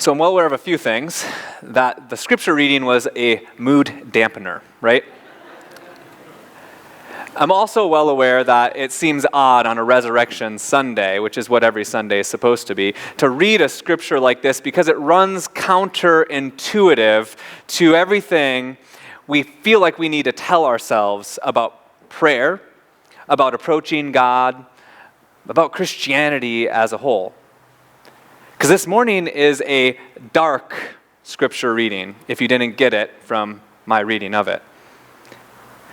So I'm well aware of a few things, that the scripture reading was a mood dampener, right? I'm also well aware that it seems odd on a Resurrection Sunday, which is what every Sunday is supposed to be, to read a scripture like this because it runs counterintuitive to everything we feel like we need to tell ourselves about prayer, about approaching God, about Christianity as a whole. Because this morning is a dark scripture reading, if you didn't get it from my reading of it.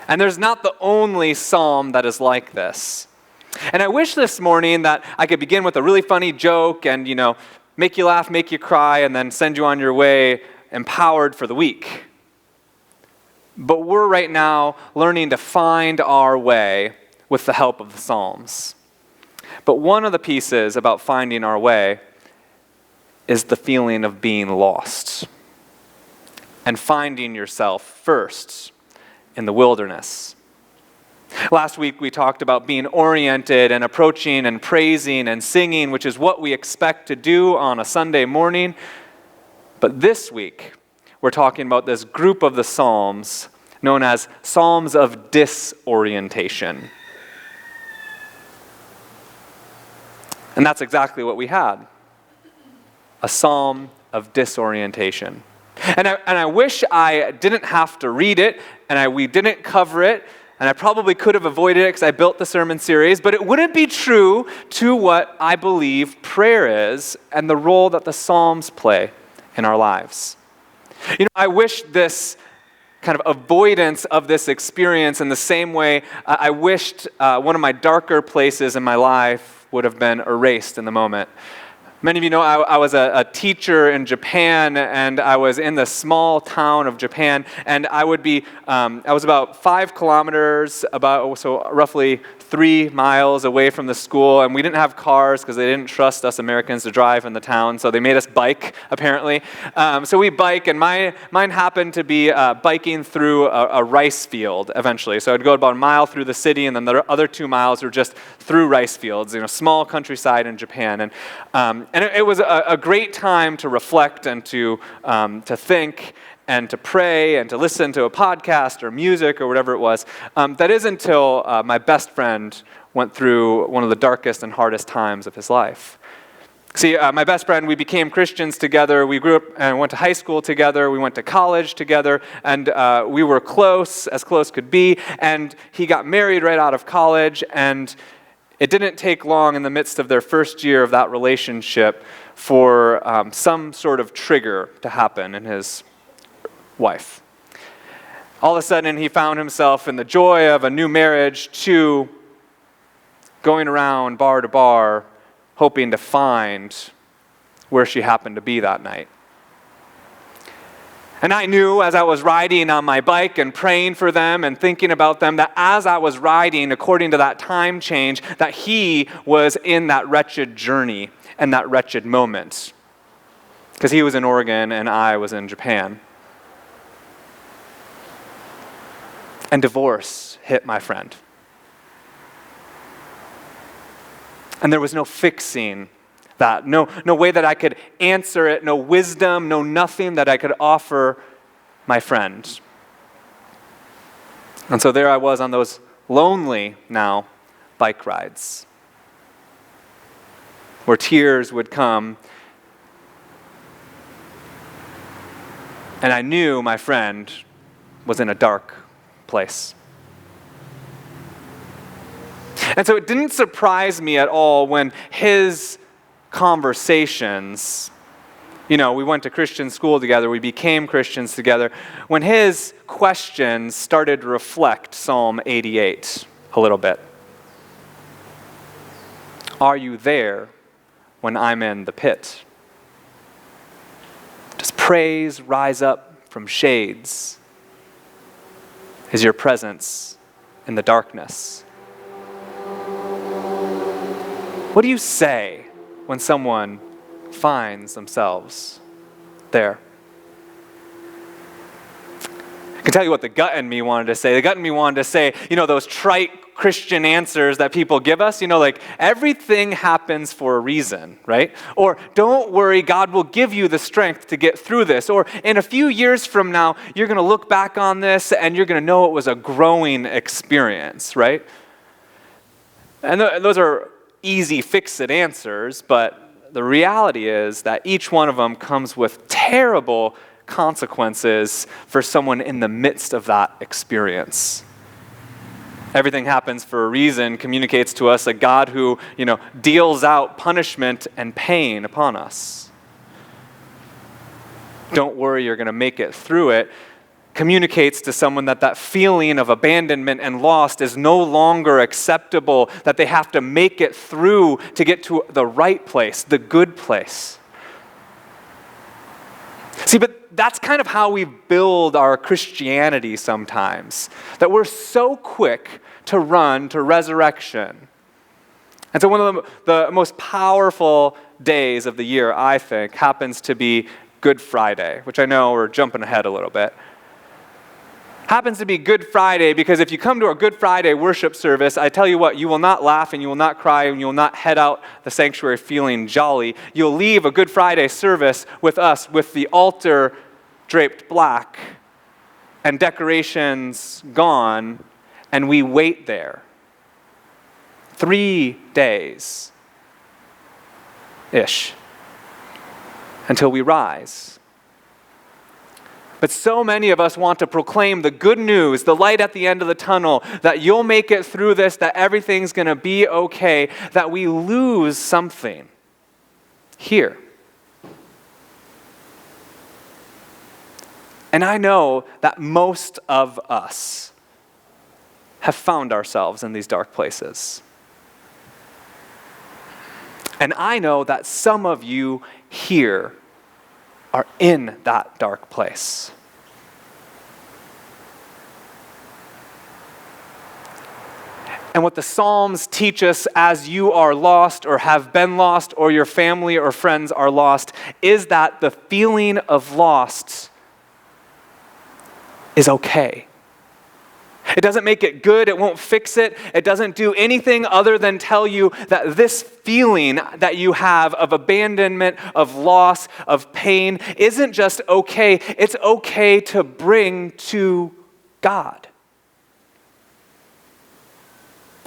And there's not the only psalm that is like this. And I wish this morning that I could begin with a really funny joke and, make you laugh, make you cry, and then send you on your way empowered for the week. But we're right now learning to find our way with the help of the Psalms. But one of the pieces about finding our way is the feeling of being lost and finding yourself first in the wilderness. Last week we talked about being oriented and approaching and praising and singing, which is what we expect to do on a Sunday morning. But this week we're talking about this group of the Psalms known as Psalms of Disorientation. And that's exactly what we had. A psalm of disorientation. And I wish I didn't have to read it, and we didn't cover it, and I probably could have avoided it because I built the sermon series, but it wouldn't be true to what I believe prayer is and the role that the Psalms play in our lives. I wish this kind of avoidance of this experience in the same way I wished one of my darker places in my life would have been erased in the moment. Many of you know I was a teacher in Japan, and I was in the small town of Japan, and I was about 5 kilometers, so roughly 3 miles away from the school, and we didn't have cars because they didn't trust us Americans to drive in the town, so they made us bike, apparently. So we bike, and mine happened to be biking through a rice field eventually. So I'd go about a mile through the city, and then the other 2 miles were just through rice fields, small countryside in Japan. And it was a great time to reflect and to think and to pray and to listen to a podcast or music or whatever it was. That is until my best friend went through one of the darkest and hardest times of his life. See, my best friend, we became Christians together. We grew up and went to high school together. We went to college together, and we were close, as close could be. And he got married right out of college, and it didn't take long in the midst of their first year of that relationship for some sort of trigger to happen in his wife. All of a sudden, he found himself in the joy of a new marriage to going around bar to bar, hoping to find where she happened to be that night. And I knew as I was riding on my bike and praying for them and thinking about them, that as I was riding, according to that time change, that he was in that wretched journey and that wretched moment. Because he was in Oregon and I was in Japan. And divorce hit my friend. And there was no fixing that. No way that I could answer it, no wisdom, no nothing that I could offer my friend. And so there I was on those lonely now bike rides, where tears would come. And I knew my friend was in a dark place. And so it didn't surprise me at all when his conversations, we went to Christian school together, we became Christians together, when his questions started to reflect Psalm 88 a little bit. Are you there when I'm in the pit? Does praise rise up from shades? Is your presence in the darkness? What do you say when someone finds themselves there? I can tell you what the gut in me wanted to say. The gut in me wanted to say, those trite Christian answers that people give us, like everything happens for a reason, right? Or don't worry, God will give you the strength to get through this. Or in a few years from now, you're going to look back on this and you're going to know it was a growing experience, right? And those are easy fix-it answers, but the reality is that each one of them comes with terrible consequences for someone in the midst of that experience. Everything happens for a reason communicates to us a God who, deals out punishment and pain upon us. Don't worry, you're going to make it through it. Communicates to someone that feeling of abandonment and lost is no longer acceptable, that they have to make it through to get to the right place, the good place. See, but that's kind of how we build our Christianity sometimes, that we're so quick to run to resurrection. And so one of the most powerful days of the year, I think, happens to be Good Friday, which I know we're jumping ahead a little bit. Happens to be Good Friday because if you come to a Good Friday worship service, I tell you what, you will not laugh and you will not cry and you will not head out the sanctuary feeling jolly. You'll leave a Good Friday service with us with the altar draped black and decorations gone, and we wait there 3 days-ish until we rise. But so many of us want to proclaim the good news, the light at the end of the tunnel, that you'll make it through this, that everything's going to be okay, that we lose something here. And I know that most of us have found ourselves in these dark places. And I know that some of you here are in that dark place. And what the Psalms teach us as you are lost or have been lost or your family or friends are lost is that the feeling of lost is okay. It doesn't make it good. It won't fix it. It doesn't do anything other than tell you that this feeling that you have of abandonment, of loss, of pain isn't just okay. It's okay to bring to God.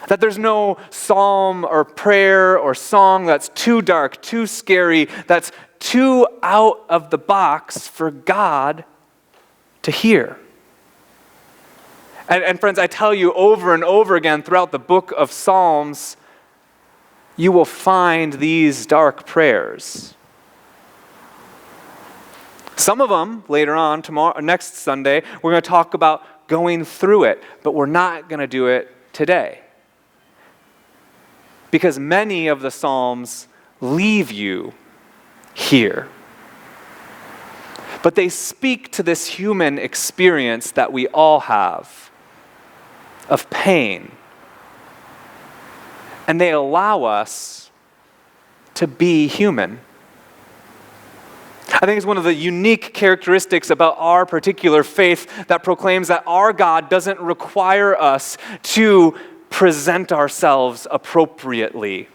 That there's no psalm or prayer or song that's too dark, too scary, that's too out of the box for God to hear. And friends, I tell you over and over again throughout the book of Psalms, you will find these dark prayers. Some of them, later on, next Sunday, we're going to talk about going through it, but we're not going to do it today. Because many of the Psalms leave you here. But they speak to this human experience that we all have of pain. And they allow us to be human. I think it's one of the unique characteristics about our particular faith that proclaims that our God doesn't require us to present ourselves appropriately.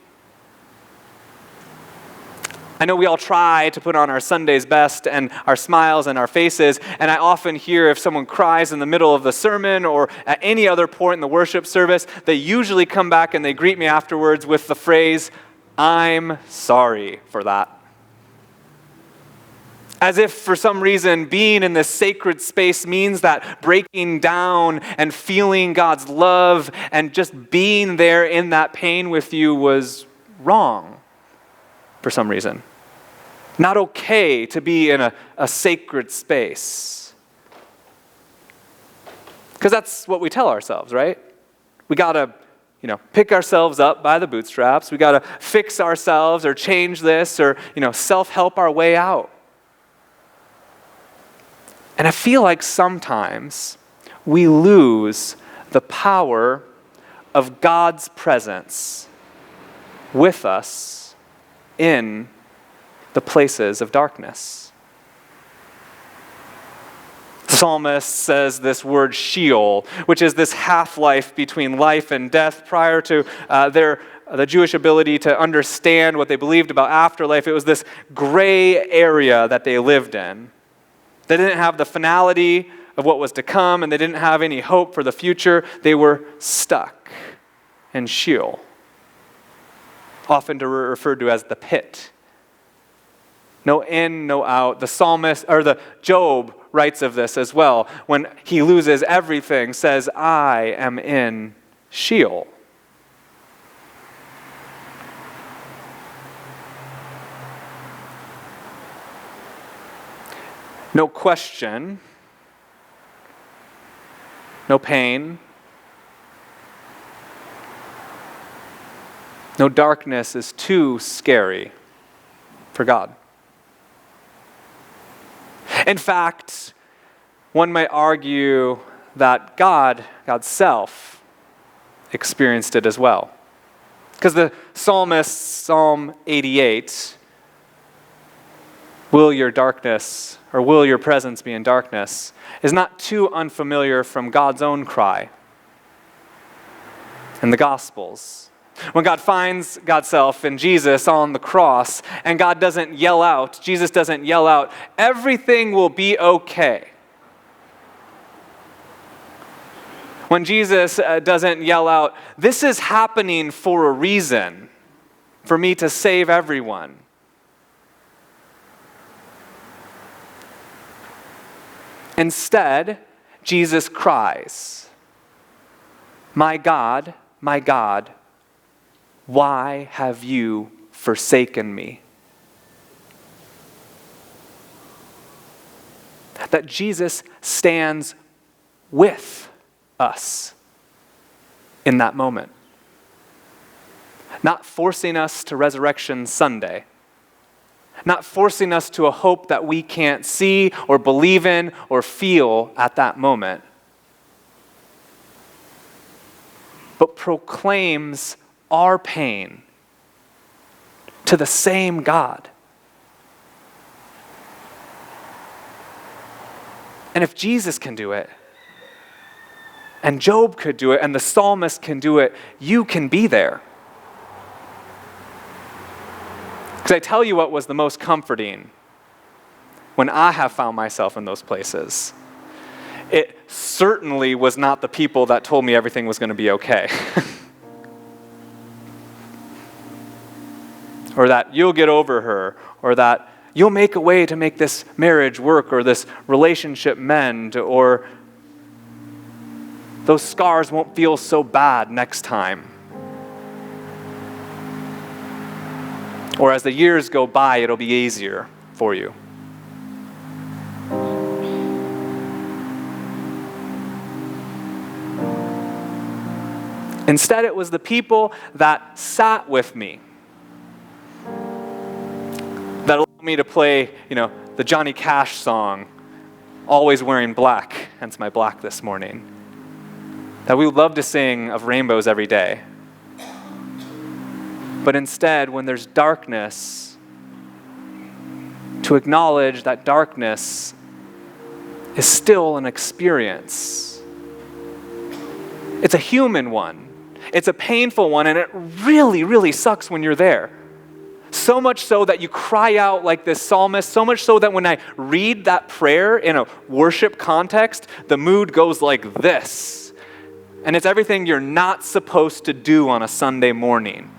I know we all try to put on our Sunday's best and our smiles and our faces, and I often hear if someone cries in the middle of the sermon or at any other point in the worship service, they usually come back and they greet me afterwards with the phrase, "I'm sorry for that." As if for some reason being in this sacred space means that breaking down and feeling God's love and just being there in that pain with you was wrong. For some reason. Not okay to be in a sacred space. Because that's what we tell ourselves, right? We got to, pick ourselves up by the bootstraps. We got to fix ourselves or change this or, self-help our way out. And I feel like sometimes we lose the power of God's presence with us in the places of darkness. psalmist says this word Sheol, which is this half-life between life and death prior to the Jewish ability to understand what they believed about afterlife. It was this gray area that they lived in. They didn't have the finality of what was to come, and they didn't have any hope for the future. They were stuck in Sheol, often referred to as the pit. No in, no out. The psalmist, or the Job writes of this as well. When he loses everything, says, I am in Sheol. No question, no pain, no darkness is too scary for God. In fact, one might argue that God's self, experienced it as well. Because the psalmist, Psalm 88, will your darkness, or will your presence be in darkness, is not too unfamiliar from God's own cry in the Gospels. When God finds God's self in Jesus on the cross, and God doesn't yell out, Jesus doesn't yell out, everything will be okay. When Jesus doesn't yell out, this is happening for a reason, for me to save everyone. Instead, Jesus cries, my God, why have you forsaken me? That Jesus stands with us in that moment. Not forcing us to Resurrection Sunday. Not forcing us to a hope that we can't see or believe in or feel at that moment. But proclaims our pain to the same God. And if Jesus can do it, and Job could do it, and the psalmist can do it, you can be there. Because I tell you what was the most comforting when I have found myself in those places. It certainly was not the people that told me everything was going to be okay. Or that you'll get over her, or that you'll make a way to make this marriage work, or this relationship mend, or those scars won't feel so bad next time. Or as the years go by, it'll be easier for you. Instead, it was the people that sat with me, that allowed me to play, the Johnny Cash song, Always Wearing Black, hence my black this morning, that we would love to sing of rainbows every day. But instead, when there's darkness, to acknowledge that darkness is still an experience. It's a human one. It's a painful one, and it really, really sucks when you're there. So much so that you cry out like this psalmist, so much so that when I read that prayer in a worship context, the mood goes like this. And it's everything you're not supposed to do on a Sunday morning.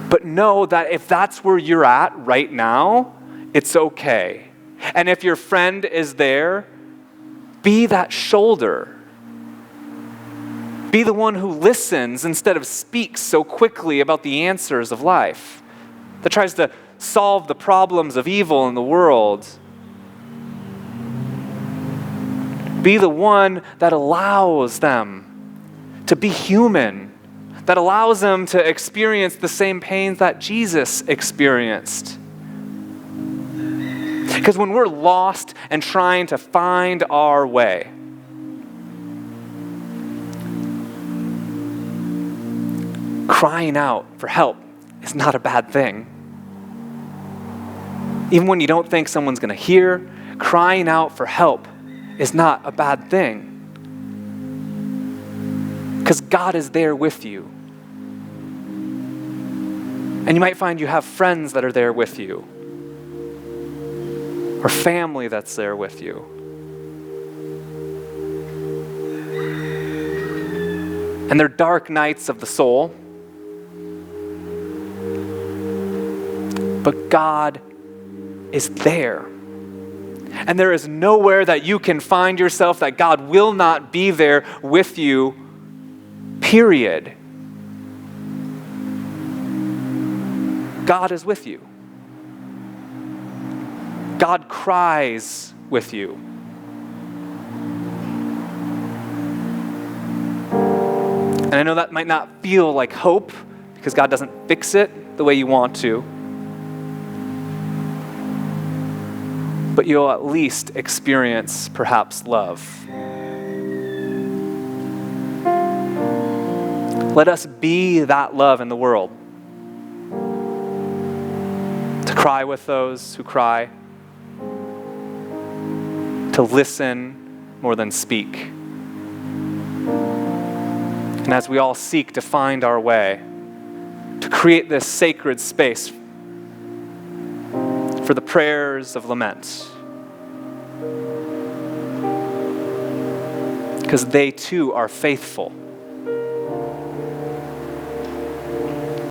But know that if that's where you're at right now, it's okay. And if your friend is there, be that shoulder. Be the one who listens instead of speaks so quickly about the answers of life, that tries to solve the problems of evil in the world. Be the one that allows them to be human, that allows them to experience the same pains that Jesus experienced. Because when we're lost and trying to find our way, crying out for help is not a bad thing. Even when you don't think someone's going to hear, crying out for help is not a bad thing. Because God is there with you. And you might find you have friends that are there with you, or family that's there with you. And they're dark nights of the soul, but God is there. And there is nowhere that you can find yourself that God will not be there with you, period. God is with you. God cries with you. And I know that might not feel like hope because God doesn't fix it the way you want to. But you'll at least experience perhaps love. Let us be that love in the world. To cry with those who cry. To listen more than speak. And as we all seek to find our way, to create this sacred space for the prayers of lament. Because they too are faithful.